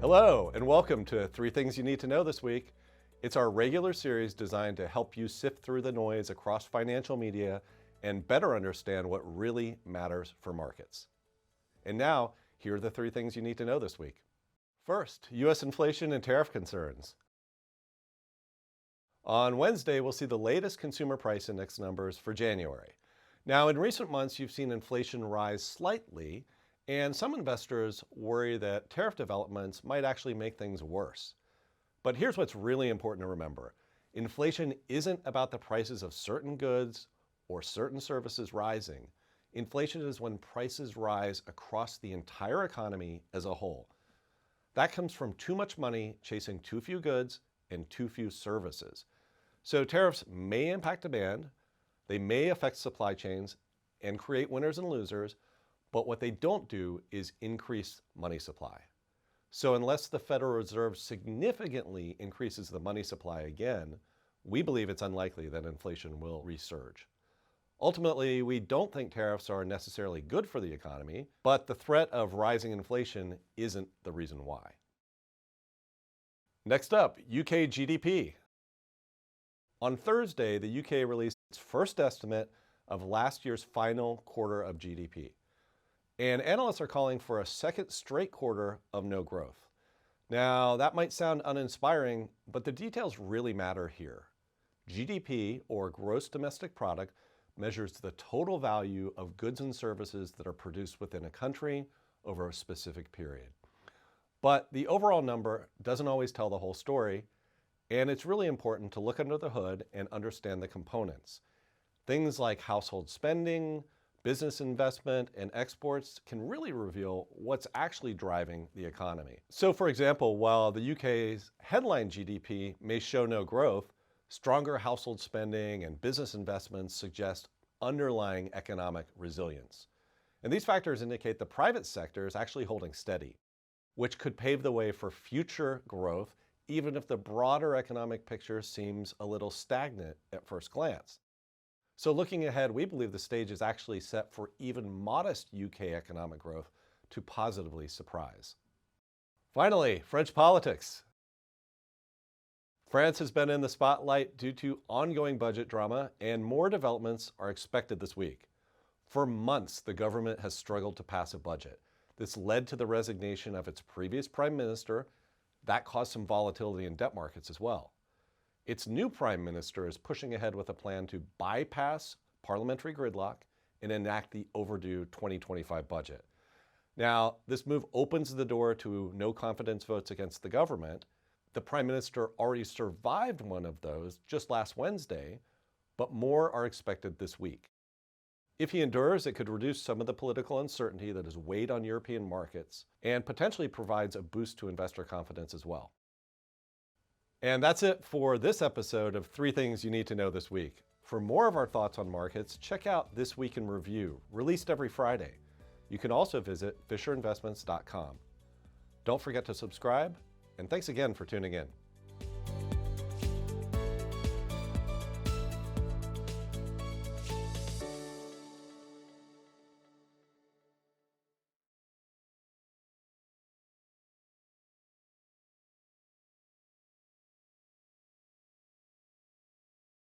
Hello, and welcome to 3 Things You Need to Know This Week. It's our regular series designed to help you sift through the noise across financial media and better understand what really matters for markets. And now, here are the 3 things you need to know this week. First, U.S. inflation and tariff concerns. On Wednesday, we'll see the latest consumer price index numbers for January. Now, in recent months, you've seen inflation rise slightly, and some investors worry that tariff developments might actually make things worse. But here's what's really important to remember. Inflation isn't about the prices of certain goods or certain services rising. Inflation is when prices rise across the entire economy as a whole. That comes from too much money chasing too few goods and too few services. So tariffs may impact demand, they may affect supply chains and create winners and losers, but what they don't do is increase money supply. So unless the Federal Reserve significantly increases the money supply again, we believe it's unlikely that inflation will resurge. Ultimately, we don't think tariffs are necessarily good for the economy, but the threat of rising inflation isn't the reason why. Next up, UK GDP. On Thursday, the UK released its first estimate of last year's final quarter of GDP. And analysts are calling for a second straight quarter of no growth. Now, that might sound uninspiring, but the details really matter here. GDP, or gross domestic product, measures the total value of goods and services that are produced within a country over a specific period. But the overall number doesn't always tell the whole story, and it's really important to look under the hood and understand the components. Things like household spending, business investment, and exports can really reveal what's actually driving the economy. So for example, while the UK's headline GDP may show no growth, stronger household spending and business investments suggest underlying economic resilience. And these factors indicate the private sector is actually holding steady, which could pave the way for future growth, even if the broader economic picture seems a little stagnant at first glance. So looking ahead, we believe the stage is actually set for even modest UK economic growth to positively surprise. Finally, French politics. France has been in the spotlight due to ongoing budget drama, and more developments are expected this week. For months, the government has struggled to pass a budget. This led to the resignation of its previous prime minister. That caused some volatility in debt markets as well. Its new prime minister is pushing ahead with a plan to bypass parliamentary gridlock and enact the overdue 2025 budget. Now, this move opens the door to no confidence votes against the government. The prime minister already survived one of those just last Wednesday, but more are expected this week. If he endures, it could reduce some of the political uncertainty that has weighed on European markets and potentially provides a boost to investor confidence as well. And that's it for this episode of 3 Things You Need to Know This Week. For more of our thoughts on markets, check out This Week in Review, released every Friday. You can also visit FisherInvestments.com. Don't forget to subscribe, and thanks again for tuning in.